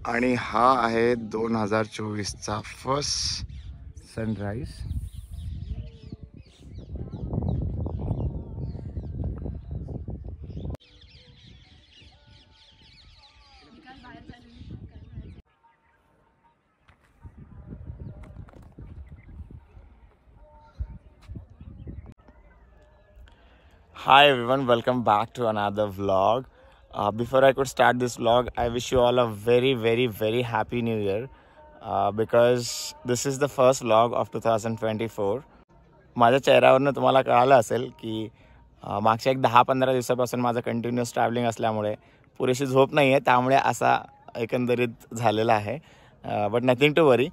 आणि हा आहे 2024चा first sunrise. Hi everyone, welcome back to another vlog. Before I could start this vlog, I wish you all a very happy new year because this is the first vlog of 2024. माझ्या चेहऱ्यावरनं तुम्हाला कळालं असेल की मागच्या एक 10-15 दिवसापासून माझं continuous travelling असल्यामुळे पुरेशी झोप नाही आहे, त्यामुळे असा एकंदरीत झालेला आहे. But nothing to worry.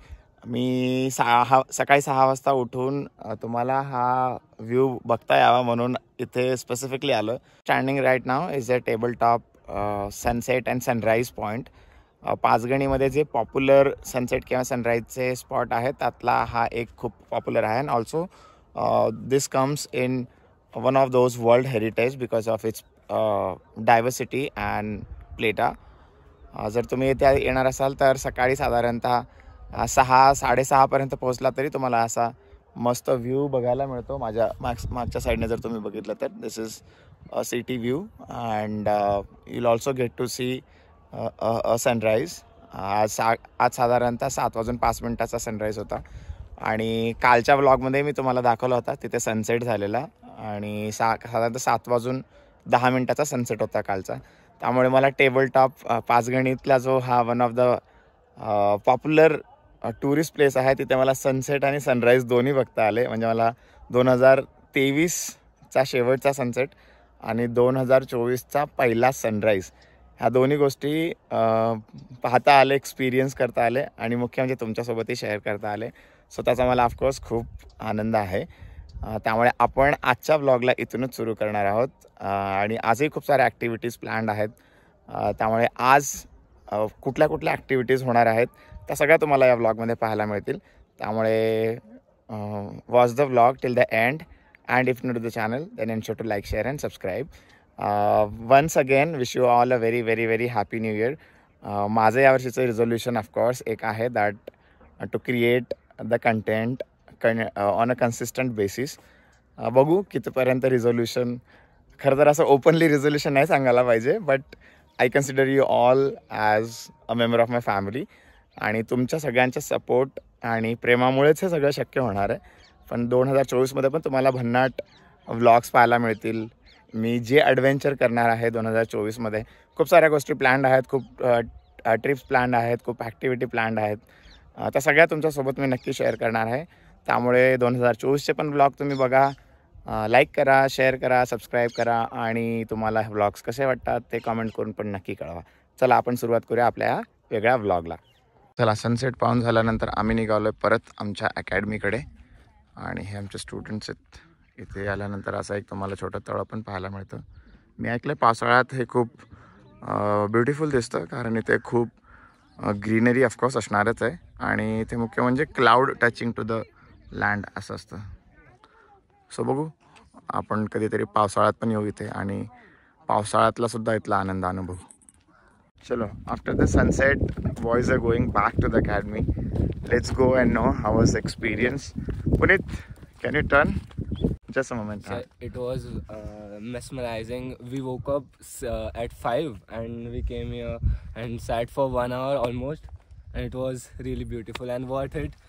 मी सकाळी 6 वाजता उठून तुम्हाला हा व्ह्यू बघता यावा म्हणून इथे स्पेसिफिकली आलो. Standing right now is a table top sunset and sunrise point. पाचगणीमध्ये जे पॉप्युलर सनसेट किंवा सनराईजचे स्पॉट आहेत त्यातला हा एक खूप पॉप्युलर आहे. And also this comes in one of those world heritage because of its diversity and प्लेटा. जर तुम्ही इथे येणार असाल तर सकाळी साधारणतः 6-6:30पर्यंत पोहोचला तरी तुम्हाला असा मस्त व्ह्यू बघायला मिळतो. माझ्या मागच्या साईडने जर तुम्ही बघितलं तर this is a city view and you will also get to see a sunrise. आज साधारणतः 7:05 सनराईज होता आणि कालच्या व्लॉगमध्ये मी तुम्हाला दाखवला होता तिथे सनसेट झालेला आणि साधारणतः 7:10 सनसेट होता कालचा. त्यामुळे मला टेबल टॉप पाचगणीतला जो हा one of the popular tourist place आहे तिथे मला सनसेट आणि सनराईज दोन्ही बघता आले. म्हणजे मला 2023चा शेवटचा सनसेट आणि 2024चा पहिला सनराईज ह्या दोन्ही गोष्टी पाहता आले, एक्सपिरियन्स करता आले आणि मुख्य म्हणजे तुमच्यासोबतही शेअर करता आले. सो त्याचा मला ऑफकोर्स खूप आनंद आहे. त्यामुळे आपण आजच्या व्लॉगला इथूनच सुरू करणार आहोत आणि आजही खूप साऱ्या ॲक्टिव्हिटीज प्लॅन्ड आहेत. त्यामुळे आज कुठल्या ॲक्टिव्हिटीज होणार आहेत त्या सगळ्या तुम्हाला या व्लॉगमध्ये पाहायला मिळतील. त्यामुळे watch the vlog till the end and if new to the channel then ensure to like, share and subscribe. Once again wish you all a very happy new year. माझं यावर्षीचं रिझोल्युशन ऑफकोर्स एक आहे that to create the content on a consistent basis. बघू कितीपर्यंत resolution. खरं तर असं openly resolution नाही सांगायला पाहिजे, but I consider you all as a member of my family आणि तुमच्या सगळ्यांच्या सपोर्ट आणि प्रेमामुळेच हे सगळं शक्य होणार आहे. पण 2024मध्ये पण तुम्हाला भन्नाट व्लॉग्स पाहायला मिळतील. मी जे ॲडव्हेंचर करणार आहे 2024मध्ये खूप साऱ्या गोष्टी प्लॅन्ड आहेत, खूप ट्रिप्स प्लॅन्ड आहेत, खूप ॲक्टिव्हिटी प्लॅन्ड आहेत. त्या सगळ्या तुमच्यासोबत मी नक्की शेअर करणार आहे. त्यामुळे 2024चे पण व्लॉग तुम्ही बघा, लाईक करा, शेअर करा, सबस्क्राईब करा आणि तुम्हाला हे व्लॉग्स कसे वाटतात ते कमेंट करून पण नक्की कळवा. चला आपण सुरुवात करूया आपल्या वेगळ्या व्लॉगला. चला, सनसेट पाहून झाल्यानंतर आम्ही निघालो आहे परत आमच्या अकॅडमीकडे आणि हे आमचे स्टुडंट्स आहेत. इथे आल्यानंतर असं एक तुम्हाला छोटं तळं पण पाहायला मिळतं. मी ऐकलं पावसाळ्यात हे खूप ब्युटिफुल दिसतं कारण इथे खूप ग्रीनरी ऑफकोर्स असणारच आहे आणि इथे मुख्य म्हणजे cloud touching to the land असं असतं. सो बघू आपण कधीतरी पावसाळ्यात पण येऊ इथे आणि पावसाळ्यातला सुद्धा इथला आनंद अनुभवू. चलो, after the sunset boys are going back to the academy. Let's go and know how was the experience. Punit, can you turn? Just a moment. So it was mesmerizing. We woke up at 5 and we came here and sat for 1 hour almost, and it was really beautiful and worth it.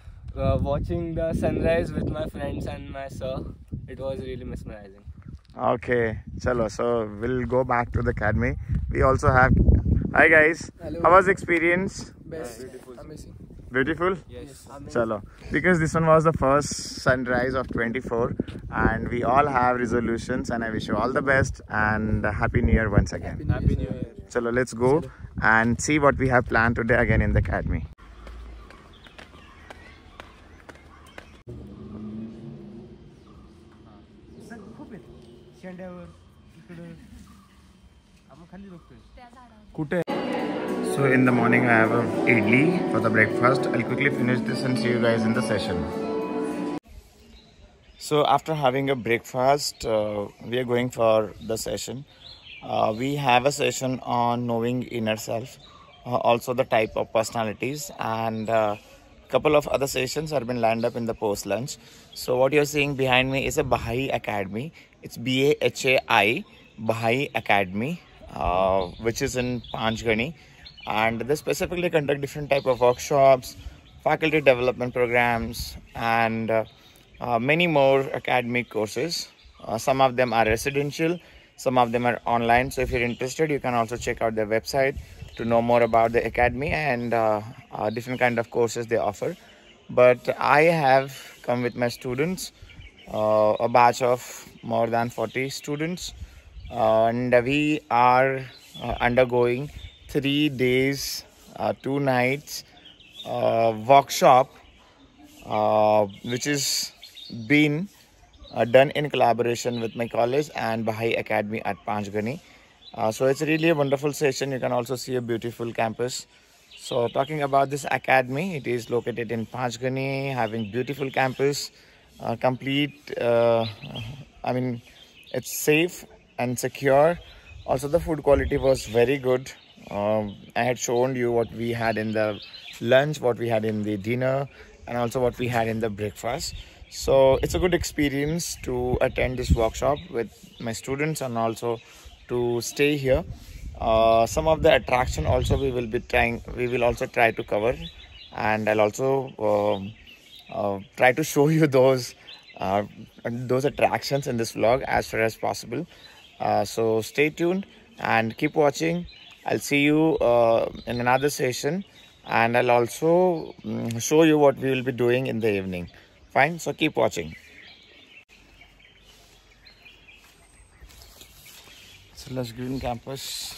Watching the sunrise with my friends and my sir, it was really mesmerizing. Okay, chalo. So we'll go back to the academy. We also have. Hi guys. Hello. How was the experience? Best. Beautiful. Amazing. Beautiful? Yes. Chalo. Because this one was the first sunrise of 24 and we all have resolutions and I wish you all the best and Happy New Year once again. Happy New Year. Chalo, let's go and see what we have planned today again in the academy. So in the morning I have a idli for the breakfast. I'll quickly finish this and see you guys in the session. So after having a breakfast, we are going for the session. We have a session on knowing inner self, also the type of personalities, and couple of other sessions have been lined up in the post lunch. So what you're seeing behind me is a Bahai Academy. It's BAHAI Bahai Academy, which is in Panchgani, and they specifically conduct different type of workshops, faculty development programs, and many more academic courses. Some of them are residential, some of them are online. So if you're interested, you can also check out their website to know more about the academy and different kind of courses they offer. But I have come with my students, a batch of more than 40 students, and we are undergoing 3 days, 2 nights workshop, which is been done in collaboration with my college and Bahai Academy at Panchgani. So it's really a wonderful session. You can also see a beautiful campus. So talking about this academy, it is located in Panchgani, having beautiful campus, complete, it's safe and secure. Also the food quality was very good. I had shown you what we had in the lunch, what we had in the dinner, and also what we had in the breakfast. So it's a good experience to attend this workshop with my students and also to stay here. Some of the attraction also we will also try to cover, and I'll also try to show you those attractions in this vlog as far as possible. So stay tuned and keep watching. I'll see you in another session, and I'll also show you what we will be doing in the evening. Fine, so keep watching. It's a lush green campus.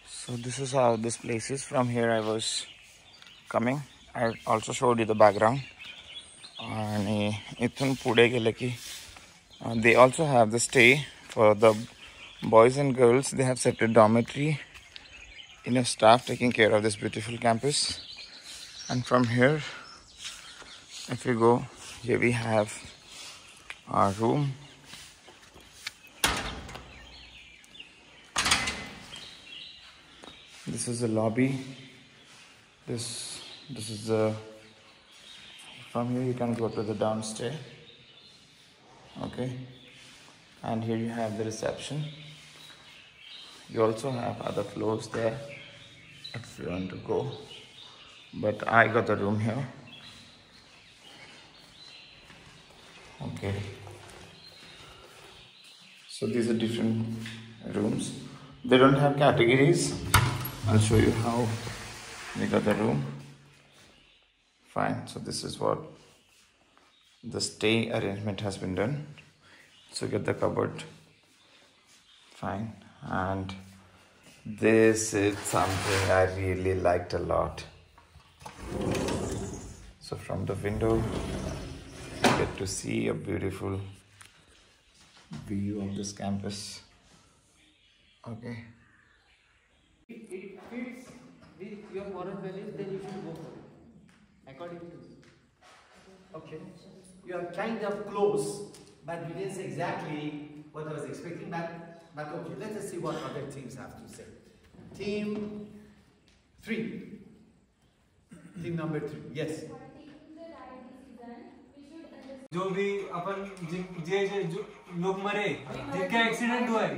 So this is how this place is. From here I was coming. I also showed you the background. And they also have the stay for the boys and girls. They have set a dormitory, enough staff taking care of this beautiful campus. And from here, if you go, here we have our room. This is the lobby. This is the, from here you can go to the downstairs. Okay, and here you have the reception. You also have other floors there if you want to go, but I got the room here. Okay, so these are different rooms. They don't have categories. I'll show you how we got the room. Fine, so this is what the stay arrangement has been done. So get the cupboard. Fine, and this is something I really liked a lot. So from the window you get to see a beautiful view of this campus. Okay, It fits with your moral values, then you should go for it. According to you. Okay. You are kind of close, but you didn't say exactly what I was expecting. But okay, let us see what other teams have to say. Team 3. Team number 3. Yes. जो भी अपन जे जो लोग मरे जिनका accident हुआ है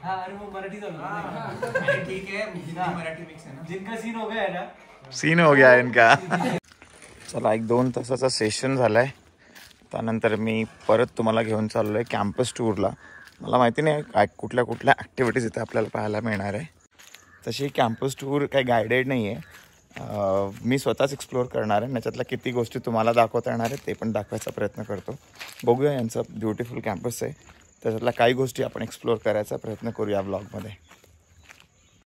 हाँ अरे वो मराठी चालू ठीक है हिंदी मराठी मिक्स है ना जिनका सीन हो गया है ना सीन हो गया इनका चला 1-2 तासाचा सेशन झालाय त्यानंतर मी परत तुम्हाला घेऊन चाललोय कॅम्पस टूरला मला माहिती नाही काय कुठल्या कुठल्या ॲक्टिव्हिटीज इथे आपल्याला पाहायला मिळणार आहे तशी कॅम्पस टूर काही गायडेड नाही आहे मी स्वतःच एक्सप्लोअर करणार आहे त्याच्यातल्या किती गोष्टी तुम्हाला दाखवता येणार आहेत ते पण दाखवायचा प्रयत्न करतो बघूया यांचं ब्युटिफुल कॅम्पस आहे त्याच्यातल्या काही गोष्टी आपण एक्सप्लोअर करायचा प्रयत्न करूया ब्लॉगमध्ये